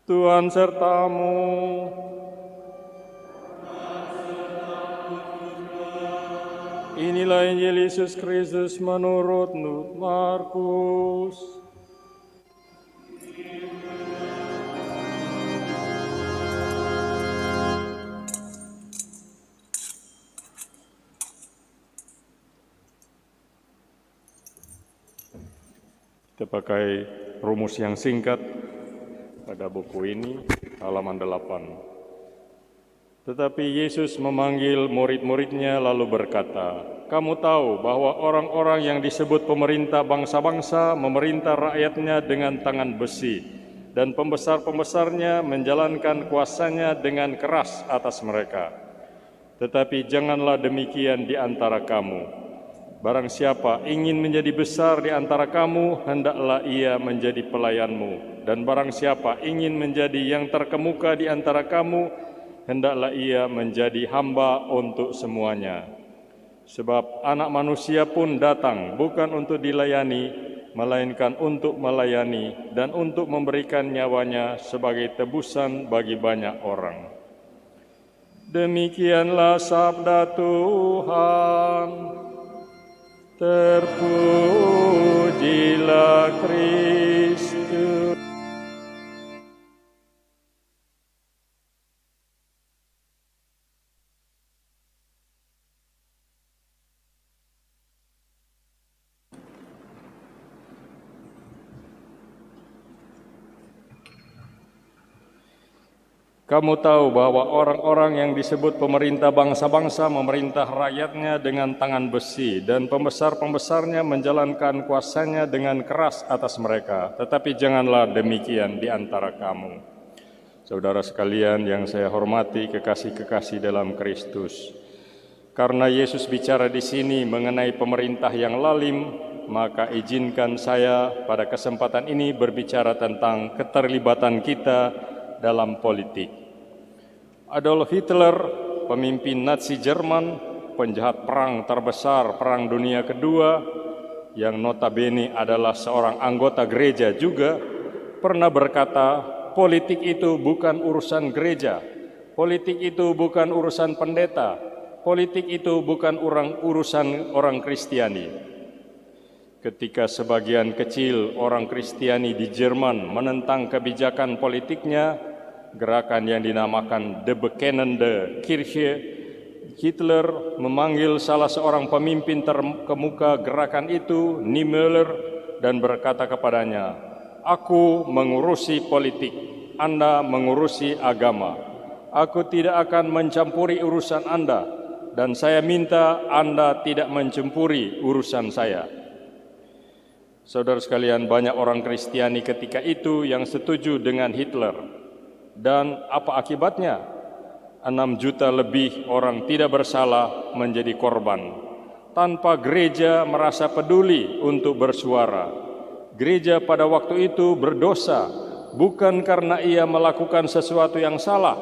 Tuhan sertamu. Inilah Injil Yesus Kristus menurut Markus. Kita pakai rumus yang singkat pada buku ini, halaman 8. Tetapi Yesus memanggil murid-muridnya lalu berkata, "Kamu tahu bahwa orang-orang yang disebut pemerintah bangsa-bangsa memerintah rakyatnya dengan tangan besi, dan pembesar-pembesarnya menjalankan kuasanya dengan keras atas mereka. Tetapi janganlah demikian di antara kamu. Barang siapa ingin menjadi besar di antara kamu, hendaklah ia menjadi pelayanmu. Dan barang siapa ingin menjadi yang terkemuka di antara kamu, hendaklah ia menjadi hamba untuk semuanya. Sebab anak manusia pun datang bukan untuk dilayani, melainkan untuk melayani dan untuk memberikan nyawanya sebagai tebusan bagi banyak orang." Demikianlah sabda Tuhan. Terpujilah Kristus. Kamu tahu bahwa orang-orang yang disebut pemerintah bangsa-bangsa memerintah rakyatnya dengan tangan besi, dan pembesar-pembesarnya menjalankan kuasanya dengan keras atas mereka. Tetapi janganlah demikian di antara kamu. Saudara sekalian yang saya hormati, kekasih-kekasih dalam Kristus, karena Yesus bicara di sini mengenai pemerintah yang lalim, maka izinkan saya pada kesempatan ini berbicara tentang keterlibatan kita dalam politik. Adolf Hitler, pemimpin Nazi Jerman, penjahat perang terbesar Perang Dunia Kedua, yang notabene adalah seorang anggota gereja juga, pernah berkata, politik itu bukan urusan gereja, politik itu bukan urusan pendeta, politik itu bukan urusan orang Kristiani. Ketika sebagian kecil orang Kristiani di Jerman menentang kebijakan politiknya, gerakan yang dinamakan The Bekennende Kirche, Hitler memanggil salah seorang pemimpin terkemuka gerakan itu, Niemöller, dan berkata kepadanya, "Aku mengurusi politik, Anda mengurusi agama. Aku tidak akan mencampuri urusan Anda, dan saya minta Anda tidak mencampuri urusan saya." Saudara sekalian, banyak orang Kristiani ketika itu yang setuju dengan Hitler. Dan apa akibatnya? 6 juta lebih orang tidak bersalah menjadi korban, tanpa gereja merasa peduli untuk bersuara. Gereja pada waktu itu berdosa, bukan karena ia melakukan sesuatu yang salah,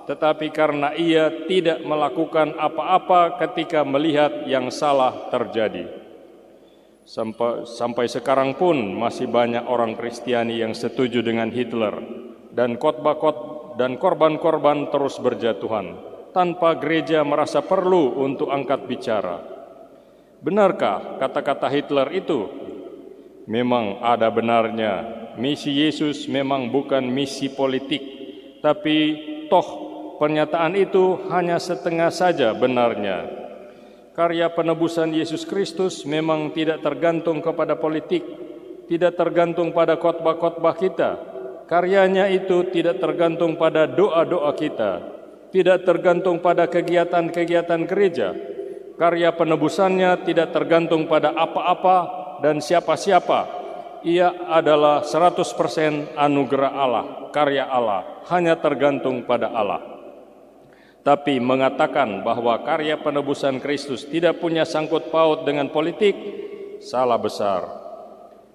tetapi karena ia tidak melakukan apa-apa ketika melihat yang salah terjadi. Sampai sekarang pun masih banyak orang Kristiani yang setuju dengan Hitler, dan korban-korban terus berjatuhan tanpa gereja merasa perlu untuk angkat bicara. Benarkah kata-kata Hitler itu? Memang ada benarnya. Misi Yesus memang bukan misi politik, tapi toh pernyataan itu hanya setengah saja benarnya. Karya penebusan Yesus Kristus memang tidak tergantung kepada politik, tidak tergantung pada khotbah-khotbah kita. Karyanya itu tidak tergantung pada doa-doa kita, tidak tergantung pada kegiatan-kegiatan gereja. Karya penebusannya tidak tergantung pada apa-apa dan siapa-siapa. Ia adalah 100% anugerah Allah, karya Allah, hanya tergantung pada Allah. Tapi mengatakan bahwa karya penebusan Kristus tidak punya sangkut paut dengan politik, salah besar.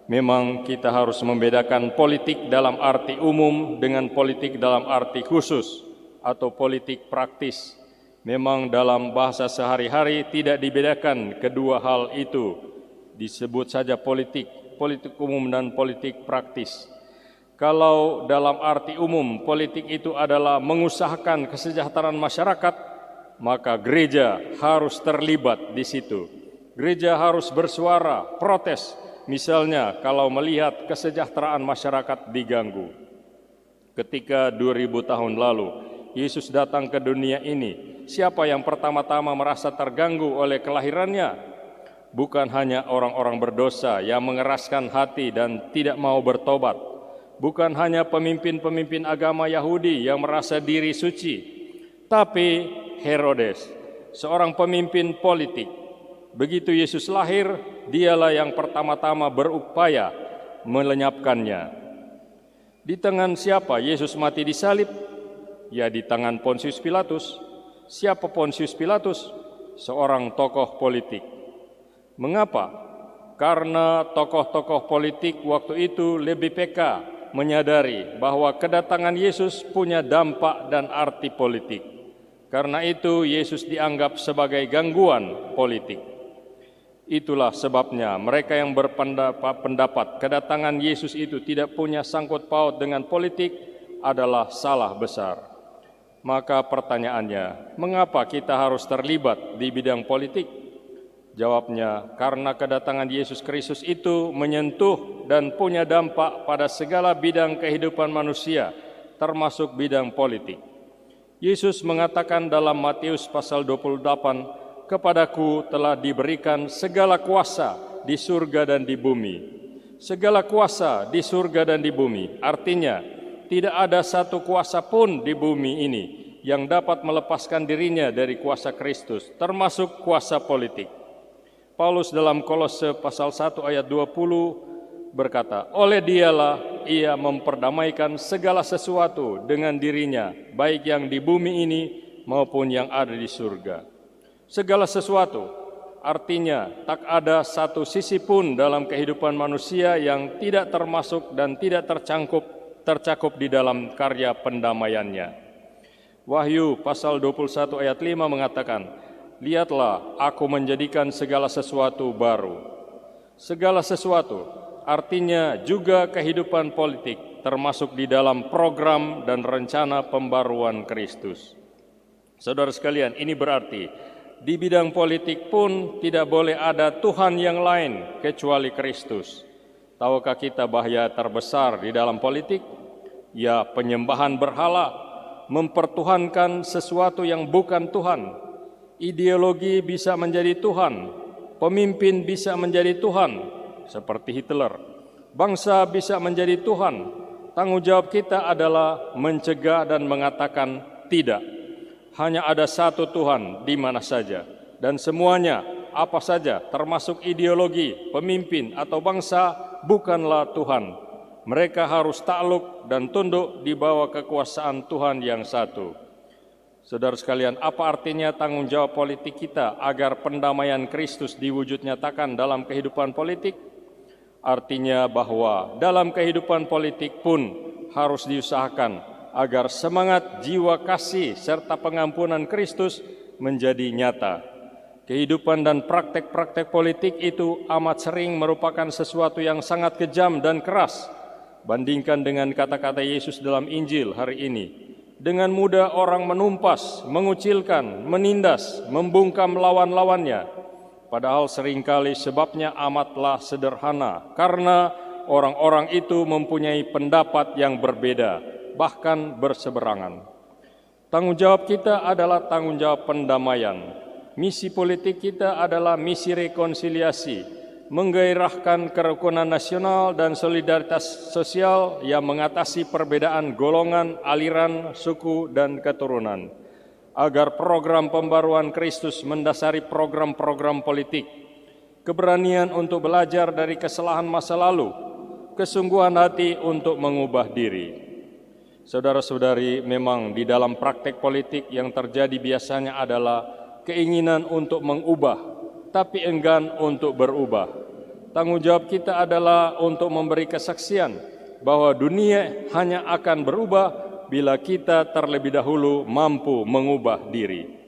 Memang kita harus membedakan politik dalam arti umum dengan politik dalam arti khusus atau politik praktis. Memang dalam bahasa sehari-hari tidak dibedakan kedua hal itu. Disebut saja politik umum dan politik praktis. Kalau dalam arti umum politik itu adalah mengusahakan kesejahteraan masyarakat, maka gereja harus terlibat di situ. Gereja harus bersuara, protes, misalnya kalau melihat kesejahteraan masyarakat diganggu. Ketika 2000 tahun lalu Yesus datang ke dunia ini, siapa yang pertama-tama merasa terganggu oleh kelahirannya? Bukan hanya orang-orang berdosa yang mengeraskan hati dan tidak mau bertobat. Bukan hanya pemimpin-pemimpin agama Yahudi yang merasa diri suci, tapi Herodes, seorang pemimpin politik. Begitu Yesus lahir, dialah yang pertama-tama berupaya melenyapkannya. Di tangan siapa Yesus mati disalib? Ya, di tangan Pontius Pilatus. Siapa Pontius Pilatus? Seorang tokoh politik. Mengapa? Karena tokoh-tokoh politik waktu itu lebih peka menyadari bahwa kedatangan Yesus punya dampak dan arti politik. Karena itu Yesus dianggap sebagai gangguan politik. Itulah sebabnya mereka yang berpendapat kedatangan Yesus itu tidak punya sangkut paut dengan politik adalah salah besar. Maka pertanyaannya, mengapa kita harus terlibat di bidang politik? Jawabnya, karena kedatangan Yesus Kristus itu menyentuh dan punya dampak pada segala bidang kehidupan manusia, termasuk bidang politik. Yesus mengatakan dalam Matius pasal 28, "Kepadaku telah diberikan segala kuasa di surga dan di bumi." Segala kuasa di surga dan di bumi, artinya tidak ada satu kuasa pun di bumi ini yang dapat melepaskan dirinya dari kuasa Kristus, termasuk kuasa politik. Paulus dalam Kolose pasal 1 ayat 20 berkata, "Oleh dialah ia memperdamaikan segala sesuatu dengan dirinya, baik yang di bumi ini maupun yang ada di surga." Segala sesuatu artinya tak ada satu sisi pun dalam kehidupan manusia yang tidak termasuk dan tidak tercakup di dalam karya pendamaiannya. Wahyu pasal 21 ayat 5 mengatakan, "Lihatlah, aku menjadikan segala sesuatu baru." Segala sesuatu artinya juga kehidupan politik, termasuk di dalam program dan rencana pembaruan Kristus. Saudara sekalian, ini berarti di bidang politik pun tidak boleh ada Tuhan yang lain kecuali Kristus. Tahukah kita bahaya terbesar di dalam politik? Ya, penyembahan berhala, mempertuhankan sesuatu yang bukan Tuhan. Ideologi bisa menjadi Tuhan, pemimpin bisa menjadi Tuhan, seperti Hitler. Bangsa bisa menjadi Tuhan. Tanggung jawab kita adalah mencegah dan mengatakan tidak. Hanya ada satu Tuhan di mana saja, dan semuanya, apa saja, termasuk ideologi, pemimpin atau bangsa, bukanlah Tuhan. Mereka harus takluk dan tunduk di bawah kekuasaan Tuhan yang satu. Saudara sekalian, apa artinya tanggung jawab politik kita agar pendamaian Kristus diwujud nyatakan dalam kehidupan politik? Artinya bahwa dalam kehidupan politik pun harus diusahakan agar semangat jiwa kasih serta pengampunan Kristus menjadi nyata. Kehidupan dan praktek-praktek politik itu amat sering merupakan sesuatu yang sangat kejam dan keras. Bandingkan dengan kata-kata Yesus dalam Injil hari ini. Dengan mudah orang menumpas, mengucilkan, menindas, membungkam lawan-lawannya. Padahal seringkali sebabnya amatlah sederhana, karena orang-orang itu mempunyai pendapat yang berbeda, bahkan berseberangan. Tanggung jawab kita adalah tanggung jawab pendamaian. Misi politik kita adalah misi rekonsiliasi, menggairahkan kerukunan nasional dan solidaritas sosial yang mengatasi perbedaan golongan, aliran, suku, dan keturunan, agar program pembaruan Kristus mendasari program-program politik, keberanian untuk belajar dari kesalahan masa lalu, kesungguhan hati untuk mengubah diri. Saudara-saudari, memang di dalam praktek politik yang terjadi biasanya adalah keinginan untuk mengubah, tapi enggan untuk berubah. Tanggung jawab kita adalah untuk memberi kesaksian bahwa dunia hanya akan berubah bila kita terlebih dahulu mampu mengubah diri.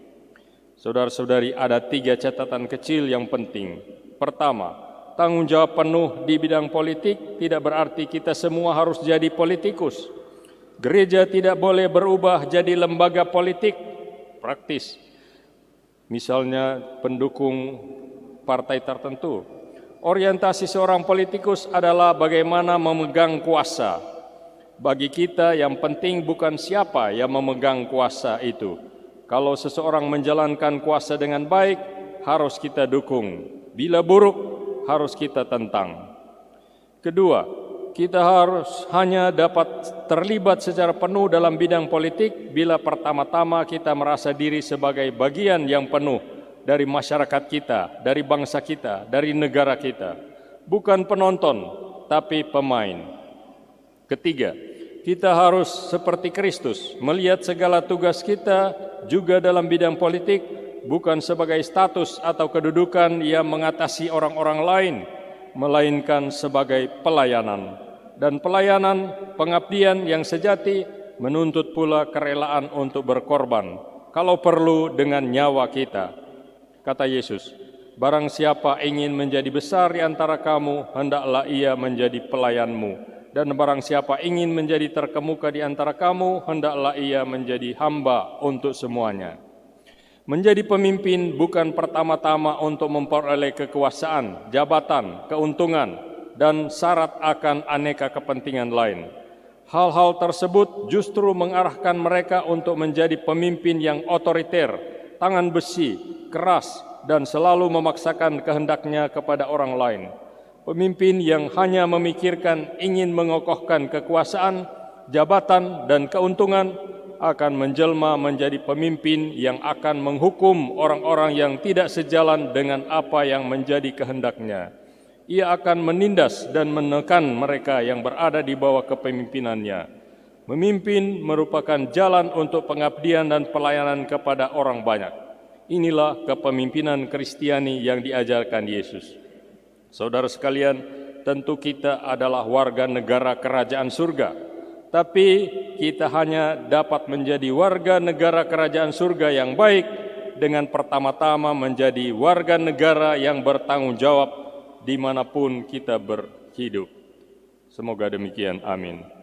Saudara-saudari, ada 3 catatan kecil yang penting. Pertama, tanggung jawab penuh di bidang politik tidak berarti kita semua harus jadi politikus. Gereja tidak boleh berubah jadi lembaga politik praktis. Misalnya pendukung partai tertentu. Orientasi seorang politikus adalah bagaimana memegang kuasa. Bagi kita yang penting bukan siapa yang memegang kuasa itu. Kalau seseorang menjalankan kuasa dengan baik, harus kita dukung. Bila buruk, harus kita tentang. Kedua, kita harus hanya dapat terlibat secara penuh dalam bidang politik bila pertama-tama kita merasa diri sebagai bagian yang penuh dari masyarakat kita, dari bangsa kita, dari negara kita. Bukan penonton, tapi pemain. Ketiga, kita harus seperti Kristus, melihat segala tugas kita juga dalam bidang politik, bukan sebagai status atau kedudukan yang mengatasi orang-orang lain, melainkan sebagai pelayanan. Dan pelayanan, pengabdian yang sejati menuntut pula kerelaan untuk berkorban, kalau perlu dengan nyawa kita. Kata Yesus, barang siapa ingin menjadi besar di antara kamu, hendaklah ia menjadi pelayanmu. Dan barang siapa ingin menjadi terkemuka di antara kamu, hendaklah ia menjadi hamba untuk semuanya. Menjadi pemimpin bukan pertama-tama untuk memperoleh kekuasaan, jabatan, keuntungan, dan syarat akan aneka kepentingan lain. Hal-hal tersebut justru mengarahkan mereka untuk menjadi pemimpin yang otoriter, tangan besi, keras, dan selalu memaksakan kehendaknya kepada orang lain. Pemimpin yang hanya memikirkan ingin mengokohkan kekuasaan, jabatan, dan keuntungan akan menjelma menjadi pemimpin yang akan menghukum orang-orang yang tidak sejalan dengan apa yang menjadi kehendaknya. Ia akan menindas dan menekan mereka yang berada di bawah kepemimpinannya. Memimpin merupakan jalan untuk pengabdian dan pelayanan kepada orang banyak. Inilah kepemimpinan Kristiani yang diajarkan Yesus. Saudara sekalian, tentu kita adalah warga negara kerajaan surga. Tapi kita hanya dapat menjadi warga negara kerajaan surga yang baik dengan pertama-tama menjadi warga negara yang bertanggung jawab dimanapun kita berhidup. Semoga demikian. Amin.